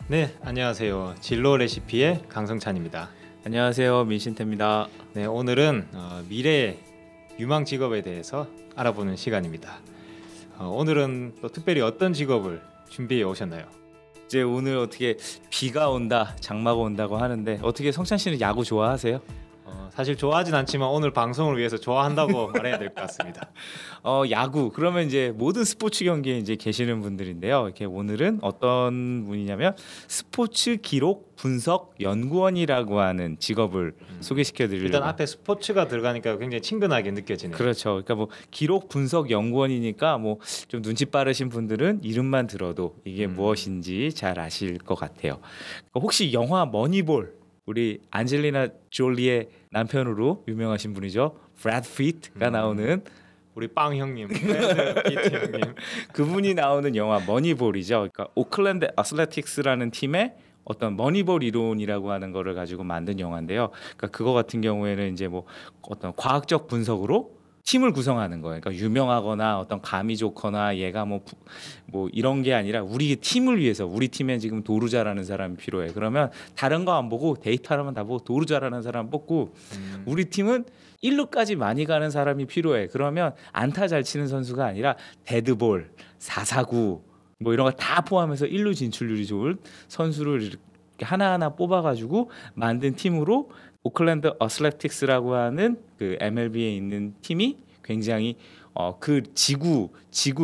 네, 안녕하세요. 진로 레시피의 강성찬입니다. 안녕하세요, 민신태입니다. 네, 오늘은 미래의 유망 직업에 대해서 알아보는 시간입니다. 오늘은 또 특별히 어떤 직업을 준비해 오셨나요? 이제 오늘 어떻게 비가 온다, 장마가 온다고 하는데 어떻게 성찬 씨는 야구 좋아하세요? 사실 좋아하진 않지만 오늘 방송을 위해서 좋아한다고 말해야 될 것 같습니다. 야구 그러면 이제 모든 스포츠 경기에 이제 계시는 분들인데요. 이렇게 오늘은 어떤 분이냐면 스포츠 기록 분석 연구원이라고 하는 직업을 소개시켜드리려고. 일단 앞에 스포츠가 들어가니까 굉장히 친근하게 느껴지네요. 그렇죠. 그러니까 뭐 기록 분석 연구원이니까 뭐 좀 눈치 빠르신 분들은 이름만 들어도 이게 무엇인지 잘 아실 것 같아요. 혹시 영화 머니볼, 우리 안젤리나 졸리의 남편으로 유명하신 분이죠. 브래드 피트가 나오는 우리 빵 형님, 브래드 피트 형님. 그분이 나오는 영화 머니볼이죠. 그러니까 오클랜드 어슬레틱스라는 팀의 어떤 머니볼 이론이라고 하는 거를 가지고 만든 영화인데요. 그러니까 그거 같은 경우에는 이제 뭐 어떤 과학적 분석으로 팀을 구성하는 거예요. 그러니까 유명하거나 어떤 감이 좋거나 얘가 뭐 이런 게 아니라 우리 팀을 위해서, 우리 팀에 지금 도루 잘하는 사람이 필요해. 그러면 다른 거 안 보고 데이터로만 다 보고 도루 잘하는 사람 뽑고 우리 팀은 1루까지 많이 가는 사람이 필요해. 그러면 안타 잘 치는 선수가 아니라 데드볼, 4사구 뭐 이런 거 다 포함해서 1루 진출률이 좋은 선수를 이렇게 하나하나 뽑아가지고 만든 팀으로 오클랜드 어슬레틱스라고 하는 그 MLB에 있는 팀이 굉장히 그 지구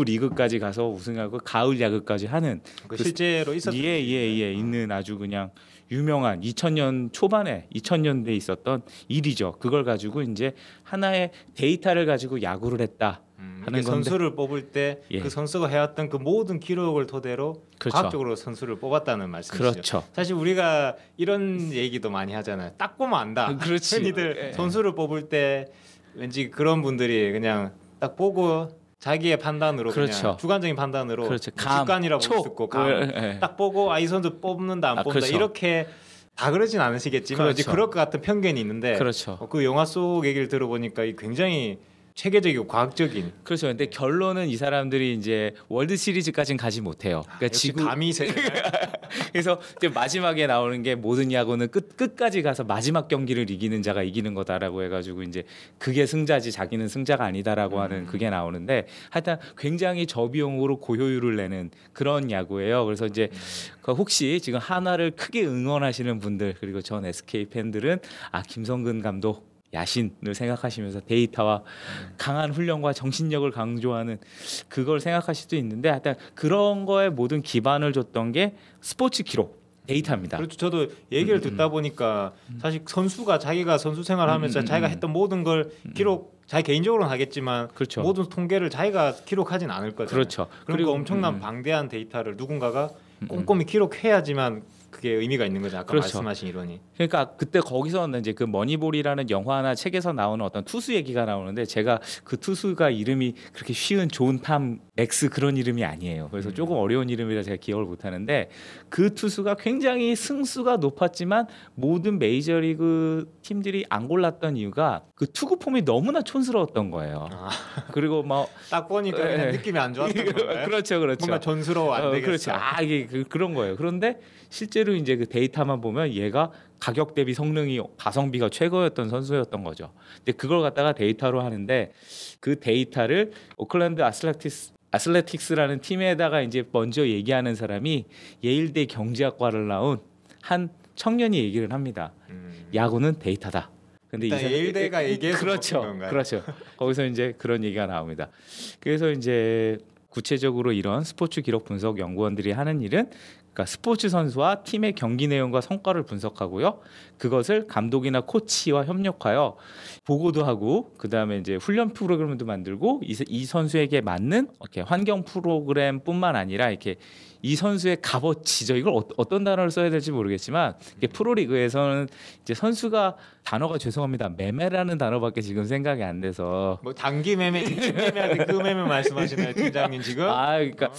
리그까지 가서 우승하고 가을 야구까지 하는 실제로 있었던 있는 아주 그냥 유명한 2000년 초반에 2000년대에 있었던 일이죠. 그걸 가지고 이제 하나의 데이터를 가지고 야구를 했다 하는 건데, 선수를 뽑을 때 그 선수가 해왔던 그 모든 기록을 토대로 그렇죠. 과학적으로 선수를 뽑았다는 말씀이시죠. 그렇죠. 사실 우리가 이런 얘기도 많이 하잖아요. 딱 보면 안다. 그렇지. 흔히들 선수를 뽑을 때 왠지 그런 분들이 그냥 딱 보고 자기의 판단으로 그렇죠. 그냥 주관적인 판단으로 그렇죠. 직관이라고 볼 수 있고 딱 보고 이 선수 뽑는다 안 뽑는다 그렇죠. 이렇게 다 그러진 않으시겠지만 그렇죠. 이제 그럴 것 같은 편견이 있는데 그렇죠. 그 영화 속 얘기를 들어보니까 굉장히 체계적이고 과학적인. 그렇죠. 근데 결론은 이 사람들이 이제 월드 시리즈까지는 가지 못해요. 그러니까 지구 감이 세. 그래서 이제 마지막에 나오는 게 모든 야구는 끝까지 가서 마지막 경기를 이기는 자가 이기는 거다라고 해가지고 이제 그게 승자지 자기는 승자가 아니다라고 하는 그게 나오는데, 하여튼 굉장히 저비용으로 고효율을 내는 그런 야구예요. 그래서 이제 혹시 지금 한화를 크게 응원하시는 분들, 그리고 전 SK 팬들은 김성근 감독 야신을 생각하시면서 데이터와 강한 훈련과 정신력을 강조하는 그걸 생각하실 수도 있는데, 하여튼 그런 거에 모든 기반을 줬던 게 스포츠 기록 데이터입니다. 그렇죠. 저도 얘기를 듣다 보니까 사실 선수가 자기가 선수 생활하면서 자기가 했던 모든 걸 기록, 자기 개인적으로는 하겠지만 그렇죠. 모든 통계를 자기가 기록하진 않을 거잖아요. 그렇죠. 그리고 엄청난 방대한 데이터를 누군가가 꼼꼼히 기록해야지만 그게 의미가 있는 거죠. 아까 그렇죠. 말씀하신 이론이. 그러니까 그때 거기서는 이제 그 머니볼이라는 영화나 책에서 나오는 어떤 투수 얘기가 나오는데, 제가 그 투수가 이름이 그렇게 쉬운 존탐 맥스 그런 이름이 아니에요. 그래서 조금 어려운 이름이라 제가 기억을 못 하는데, 그 투수가 굉장히 승수가 높았지만 모든 메이저리그 팀들이 안 골랐던 이유가 그 투구 폼이 너무나 촌스러웠던 거예요. 그리고 뭐 딱 보니까 그냥 느낌이 안 좋았던 거예요. 그렇죠. 뭔가 전스러워 안 되겠어. 그렇죠. 이게 그런 거예요. 그런데 실제로 이제 그 데이터만 보면 얘가 가격 대비 성능이 가성비가 최고였던 선수였던 거죠. 근데 그걸 갖다가 데이터로 하는데, 그 데이터를 오클랜드 아슬레틱스라는 팀에다가 이제 먼저 얘기하는 사람이 예일대 경제학과를 나온 한 청년이 얘기를 합니다. 야구는 데이터다. 근데 예일대가 얘기해서 그렇죠. 거기서 이제 그런 얘기가 나옵니다. 그래서 이제 구체적으로 이런 스포츠 기록 분석 연구원들이 하는 일은, 그러니까 스포츠 선수와 팀의 경기 내용과 성과를 분석하고요. 그것을 감독이나 코치와 협력하여 보고도 하고, 그다음에 이제 훈련 프로그램도 만들고, 이 선수에게 맞는 이렇게 환경 프로그램뿐만 아니라 이렇게 이 선수의 값어치죠. 이걸 어떤 단어를 써야 될지 모르겠지만, 프로리그에서는 이제 선수가, 단어가 죄송합니다, 매매라는 단어밖에 지금 생각이 안 돼서. 뭐 단기 매매, 일찍 매매할 때 그 매매 말씀하시나요, 팀장님 지금? 그러니까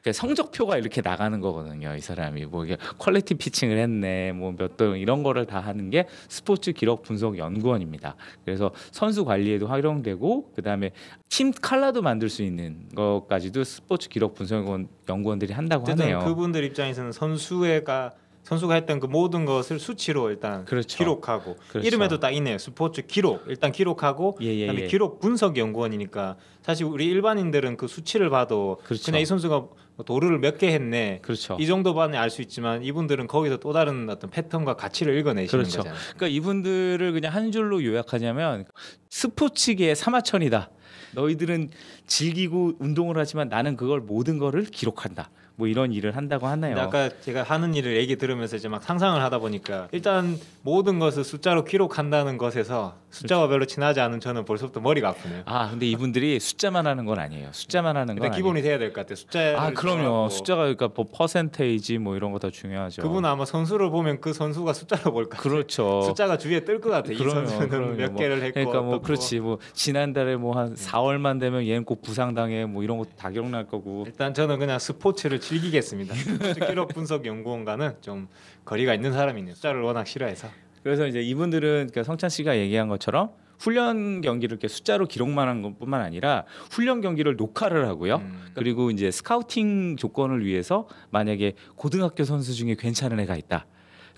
그러니까 성적표가 이렇게 나가는 거거든요. 이 사람이 뭐 이게 퀄리티 피칭을 했네, 뭐 몇 등 이런 거를 다 하는 게 스포츠 기록 분석 연구원입니다. 그래서 선수 관리에도 활용되고 그다음에 팀 칼라도 만들 수 있는 것까지도 스포츠 기록 분석 연구원들이 한다고 어쨌든 하네요. 그분들 입장에서는 선수가 했던 그 모든 것을 수치로 일단 그렇죠. 기록하고 그렇죠. 이름에도 딱 있네요. 스포츠 기록 일단 기록하고 그다음에 예. 기록 분석 연구원이니까 사실 우리 일반인들은 그 수치를 봐도 그렇죠. 그냥 이 선수가 도루를 몇 개 했네 그렇죠. 이 정도만 알 수 있지만 이분들은 거기서 또 다른 어떤 패턴과 가치를 읽어내시는 그렇죠. 거잖아요. 그러니까 이분들을 그냥 한 줄로 요약하자면 스포츠계의 사마천이다. 너희들은 즐기고 운동을 하지만 나는 그걸 모든 거를 기록한다. 뭐 이런 일을 한다고 하네요. 근데 아까 제가 하는 일을 얘기 들으면서 이제 막 상상을 하다 보니까 일단 모든 것을 숫자로 기록한다는 것에서 숫자와 별로 친하지 않은 저는 벌써부터 머리가 아프네요. 아 근데 이분들이 숫자만 하는 건 아니에요. 숫자만 하는 건 일단 기본이 돼야 될 것 같아요. 숫자를 아 그럼요. 좋아하고. 숫자가 그러니까 뭐 퍼센테이지 뭐 이런 거 다 중요하죠. 그분 아마 선수를 보면 그 선수가 숫자로 볼 것 같아요. 그렇죠. 숫자가 주위에 뜰 것 같아. 이 선수는 몇 뭐, 개를 했고 그러니까 뭐 어떻고. 그렇지 뭐 지난달에 뭐 한 4월만 되면 얘는 꼭 부상당해 뭐 이런 거 다 기억날 거고. 일단 저는 그냥 스포츠를 즐기겠습니다. 스포츠 기록 분석 연구원과는 좀 거리가 있는 사람이네요. 숫자를 워낙 싫어해서. 그래서 이제 이분들은 그러니까 성찬 씨가 얘기한 것처럼 훈련 경기를 이렇게 숫자로 기록만 한 것뿐만 아니라 훈련 경기를 녹화를 하고요. 그리고 이제 스카우팅 조건을 위해서 만약에 고등학교 선수 중에 괜찮은 애가 있다.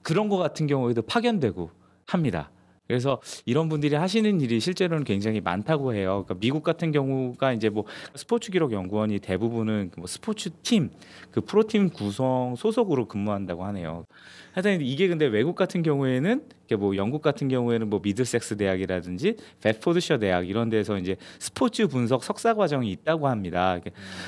그런 거 같은 경우에도 파견되고 합니다. 그래서 이런 분들이 하시는 일이 실제로는 굉장히 많다고 해요. 그러니까 미국 같은 경우가 이제 뭐 스포츠 기록 연구원이 대부분은 뭐 스포츠 팀, 그 프로팀 구성 소속으로 근무한다고 하네요. 하여튼 이게 근데 외국 같은 경우에는 이게 뭐 영국 같은 경우에는 뭐 미들섹스 대학이라든지 베포드셔 대학 이런 데서 이제 스포츠 분석 석사 과정이 있다고 합니다.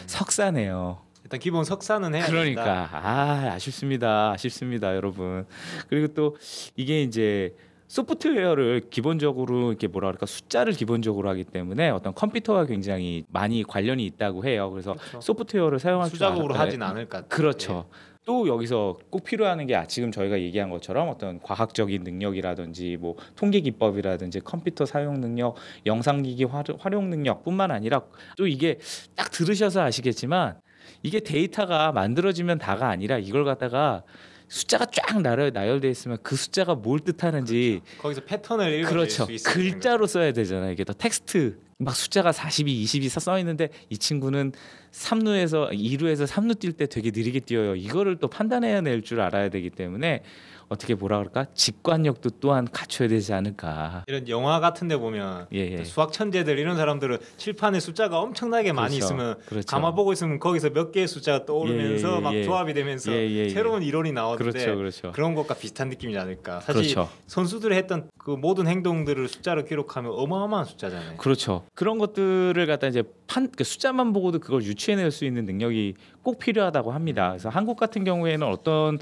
석사네요. 일단 기본 석사는 해야 그러니까 된다. 아쉽습니다, 여러분. 그리고 또 이게 이제 소프트웨어를 기본적으로 이렇게 뭐라 그럴까 숫자를 기본적으로 하기 때문에 어떤 컴퓨터와 굉장히 많이 관련이 있다고 해요. 그래서 그렇죠. 소프트웨어를 사용할 줄 수작업으로 알아야 하진 않을 것 같아요. 그렇죠. 또 여기서 꼭 필요한 게 지금 저희가 얘기한 것처럼 어떤 과학적인 능력이라든지 뭐 통계 기법이라든지 컴퓨터 사용 능력, 영상기기 활용 능력뿐만 아니라 또 이게 딱 들으셔서 아시겠지만 이게 데이터가 만들어지면 다가 아니라 이걸 갖다가 숫자가 쫙 나열돼 있으면 그 숫자가 뭘 뜻하는지 거기서 패턴을 읽어낼 그렇죠. 수 있어야 글자로 써야 되잖아요. 이게 더 텍스트 막 숫자가 42, 22 써 있는데 이 친구는 3루에서 2루에서 3루 뛸 때 되게 느리게 뛰어요. 이거를 또 판단해낼 줄 알아야 되기 때문에 어떻게 뭐라 그럴까? 직관력도 또한 갖춰야 되지 않을까. 이런 영화 같은데 보면 예. 수학 천재들 이런 사람들은 칠판에 숫자가 엄청나게 많이 그렇죠. 있으면 그렇죠. 가만 보고 있으면 거기서 몇 개의 숫자가 떠오르면서 막 조합이 되면서 새로운 이론이 나오는데 그렇죠. 그런 것과 비슷한 느낌이지 않을까. 사실 그렇죠. 선수들이 했던 그 모든 행동들을 숫자로 기록하면 어마어마한 숫자잖아요. 그렇죠. 그런 것들을 갖다 이제 그 숫자만 보고도 그걸 유추해낼 수 있는 능력이 꼭 필요하다고 합니다. 그래서 한국 같은 경우에는 어떤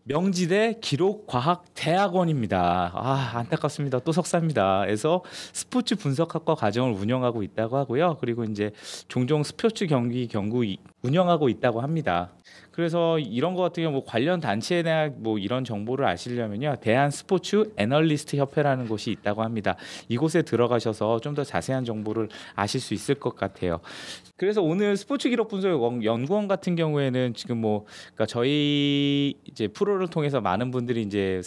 명지대 기록과학대학원입니다. 안타깝습니다. 또 석사입니다. 그래서 스포츠 분석학과 과정을 운영하고 있다고 하고요. 그리고 이제 종종 스포츠 경기 운영하고 있다고 합니다. 그래서 이런 거 같은 경우 뭐 관련 단체나 뭐 이런 정보를 아시려면요. 대한 스포츠 애널리스트 협회라는 곳이 있다고 합니다. 이곳에 들어가셔서 좀 더 자세한 정보를 아실 수 있을 것 같아요. 그래서 오늘 스포츠 기록 분석 연구원 같은 경우에는 지금 뭐 그러니까 저희 이제 프로를 통해서 많은 분들이 이제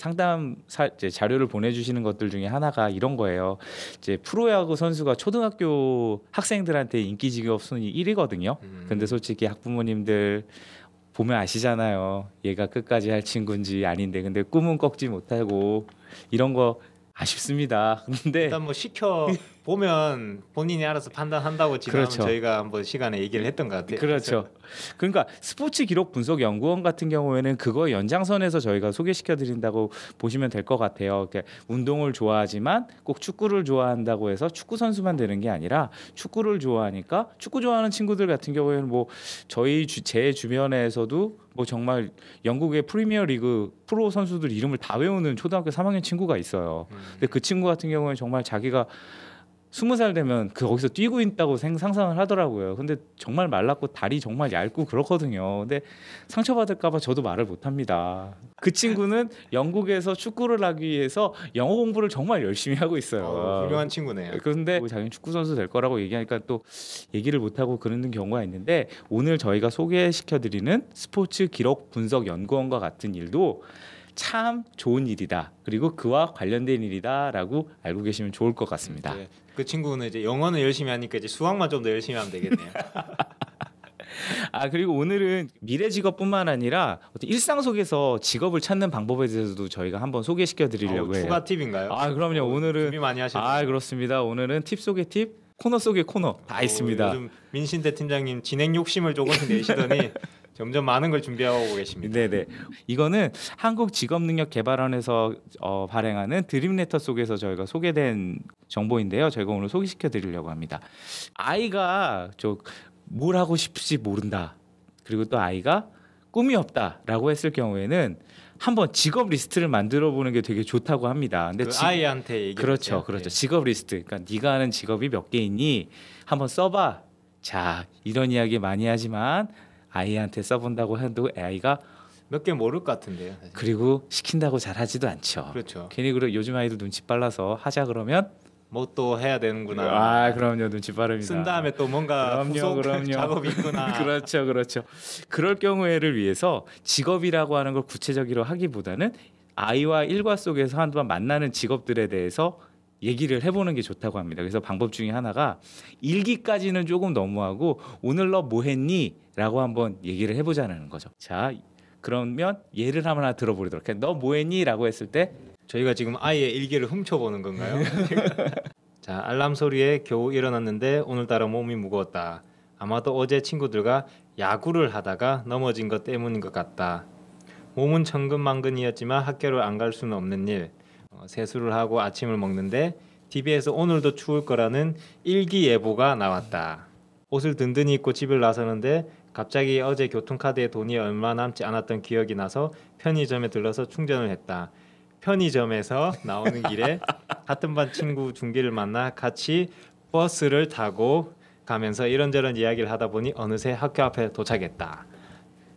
이제 자료를 보내주시는 것들 중에 하나가 이런 거예요. 이제 프로야구 선수가 초등학교 학생들한테 인기 직업 순위 1위거든요. 근데 솔직히 학부모님들 보면 아시잖아요. 얘가 끝까지 할 친구인지 아닌데 근데 꿈은 꺾지 못하고 이런 거 아쉽습니다. 근데 일단 뭐 시켜 보면 본인이 알아서 판단한다고 지금 그렇죠. 저희가 한번 시간에 얘기를 했던 것 같아요. 그렇죠. 그러니까 스포츠 기록 분석 연구원 같은 경우에는 그거 연장선에서 저희가 소개시켜 드린다고 보시면 될 것 같아요. 그러니까 운동을 좋아하지만 꼭 축구를 좋아한다고 해서 축구 선수만 되는 게 아니라 축구를 좋아하니까 축구 좋아하는 친구들 같은 경우에는 뭐 제 주변에서도 뭐 정말 영국의 프리미어 리그 프로 선수들 이름을 다 외우는 초등학교 3학년 친구가 있어요. 근데 그 친구 같은 경우는 정말 자기가 20살 되면 거기서 뛰고 있다고 상상을 하더라고요. 근데 정말 말랐고 다리 정말 얇고 그렇거든요. 근데 상처받을까봐 저도 말을 못합니다. 그 친구는 영국에서 축구를 하기 위해서 영어 공부를 정말 열심히 하고 있어요. 훌륭한 친구네요. 그런데 자기는 축구 선수 될 거라고 얘기하니까 또 얘기를 못하고 그러는 경우가 있는데, 오늘 저희가 소개시켜드리는 스포츠 기록 분석 연구원과 같은 일도 참 좋은 일이다, 그리고 그와 관련된 일이다라고 알고 계시면 좋을 것 같습니다. 네, 그 친구는 이제 영어는 열심히 하니까 이제 수학만 좀 더 열심히 하면 되겠네요. 그리고 오늘은 미래 직업뿐만 아니라 어떤 일상 속에서 직업을 찾는 방법에 대해서도 저희가 한번 소개시켜 드리려고 해요. 추가 팁인가요? 그럼요. 오늘은 준비 많이 하셨네요. 그렇습니다. 오늘은 팁 속의 팁, 코너 속의 코너 다 있습니다. 요즘 민신대 팀장님 진행 욕심을 조금씩 내시더니 점점 많은 걸 준비하고 계십니다. 네네. 이거는 한국직업능력개발원에서 발행하는 드림레터 속에서 저희가 소개된 정보인데요. 저희가 오늘 소개시켜 드리려고 합니다. 아이가 뭘 하고 싶을지 모른다, 그리고 또 아이가 꿈이 없다라고 했을 경우에는 한번 직업 리스트를 만들어 보는 게 되게 좋다고 합니다. 근데 아이한테 얘기해 그렇죠. 네. 직업 리스트. 그러니까 네가 하는 직업이 몇 개 있니? 한번 써봐. 자, 이런 이야기 많이 하지만 아이한테 써본다고 해도 아이가 몇 개 모를 것 같은데요. 사실. 그리고 시킨다고 잘하지도 않죠. 그렇죠. 괜히 요즘 아이들 눈치 빨라서 하자 그러면 뭐 또 해야 되는구나. 그럼요. 눈치 빠릅니다. 쓴 다음에 또 뭔가 후속 작업이 있구나. 그렇죠. 그럴 경우에를 위해서 직업이라고 하는 걸 구체적으로 하기보다는 아이와 일과 속에서 한번 만나는 직업들에 대해서 얘기를 해보는 게 좋다고 합니다. 그래서 방법 중에 하나가 일기까지는 조금 너무하고 오늘 너 뭐 했니? 라고 한번 얘기를 해보자는 거죠. 자, 그러면 예를 하나 들어보도록 해. 너 뭐 했니? 라고 했을 때 저희가 지금 아이의 일기를 훔쳐보는 건가요? 자, 알람 소리에 겨우 일어났는데 오늘따라 몸이 무거웠다. 아마도 어제 친구들과 야구를 하다가 넘어진 것 때문인 것 같다. 몸은 천근만근이었지만 학교를 안 갈 수는 없는 일. 세수를 하고 아침을 먹는데 TV에서 오늘도 추울 거라는 일기예보가 나왔다. 옷을 든든히 입고 집을 나서는데 갑자기 어제 교통카드에 돈이 얼마 남지 않았던 기억이 나서 편의점에 들러서 충전을 했다. 편의점에서 나오는 길에 같은 반 친구 준기를 만나 같이 버스를 타고 가면서 이런저런 이야기를 하다 보니 어느새 학교 앞에 도착했다.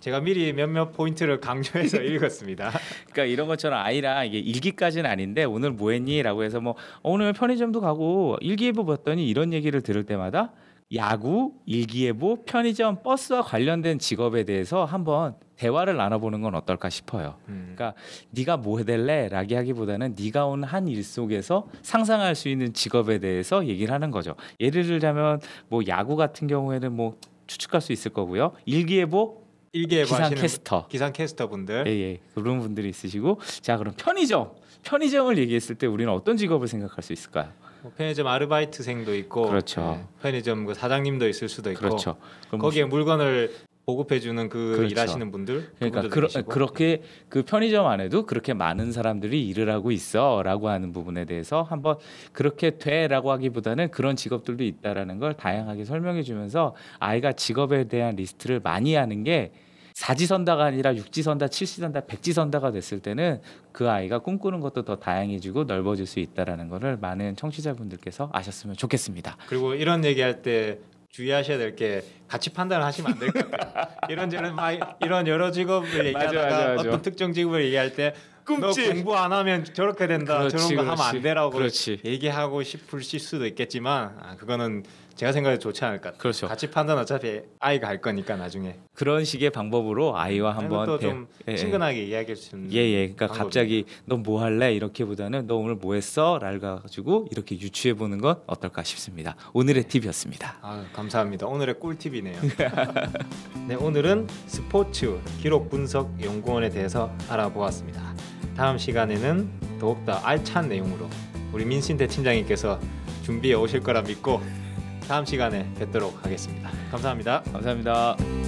제가 미리 몇몇 포인트를 강조해서 읽었습니다. 그러니까 이런 것처럼 아이랑 이게 일기까지는 아닌데 오늘 뭐 했니?라고 해서 오늘 편의점도 가고 일기예보 봤더니 이런 얘기를 들을 때마다 야구, 일기예보, 편의점, 버스와 관련된 직업에 대해서 한번 대화를 나눠보는 건 어떨까 싶어요. 그러니까 네가 뭐 해달래? 라기 하기보다는 네가 온 한 일 속에서 상상할 수 있는 직업에 대해서 얘기를 하는 거죠. 예를 들자면 야구 같은 경우에는 추측할 수 있을 거고요. 일기예보 기상캐스터 분들, 예, 그런 분들이 있으시고, 자 그럼 편의점을 얘기했을 때 우리는 어떤 직업을 생각할 수 있을까요? 편의점 아르바이트생도 있고, 그렇죠. 편의점 사장님도 있을 수도 있고, 그렇죠. 거기에 물건을 보급해주는 그렇죠. 일하시는 분들, 그러니까 그렇게 그 편의점 안에도 그렇게 많은 사람들이 일을 하고 있어라고 하는 부분에 대해서 한번 그렇게 돼라고 하기보다는 그런 직업들도 있다라는 걸 다양하게 설명해주면서 아이가 직업에 대한 리스트를 많이 하는 게 사지선다가 아니라 육지선다, 칠지선다, 백지선다가 됐을 때는 그 아이가 꿈꾸는 것도 더 다양해지고 넓어질 수 있다라는 것을 많은 청취자분들께서 아셨으면 좋겠습니다. 그리고 이런 얘기할 때 주의하셔야 될 게 같이 판단을 하시면 안 될 것 같아요. 이런 여러 직업을 얘기하다가 맞아. 어떤 특정 직업을 얘기할 때 너 공부 안 하면 저렇게 된다, 저런 거 하면 안 되라고 얘기하고 싶으실 수도 있겠지만 그거는 제가 생각해도 좋지 않을 것 같아요. 그렇죠. 같이 판단 어차피 아이가 할 거니까 나중에 그런 식의 방법으로 아이와 한번 좀 친근하게 이야기할 수 있는 그러니까 갑자기 너 뭐 할래? 이렇게보다는 너 오늘 뭐 했어? 라를 가지고 이렇게 유추해 보는 건 어떨까 싶습니다. 오늘의 팁이었습니다. 감사합니다. 오늘의 꿀팁이네요. 네, 오늘은 스포츠 기록 분석 연구원에 대해서 알아보았습니다. 다음 시간에는 더욱더 알찬 내용으로 우리 민신태 팀장님께서 준비해 오실 거라 믿고 다음 시간에 뵙도록 하겠습니다. 감사합니다. 감사합니다.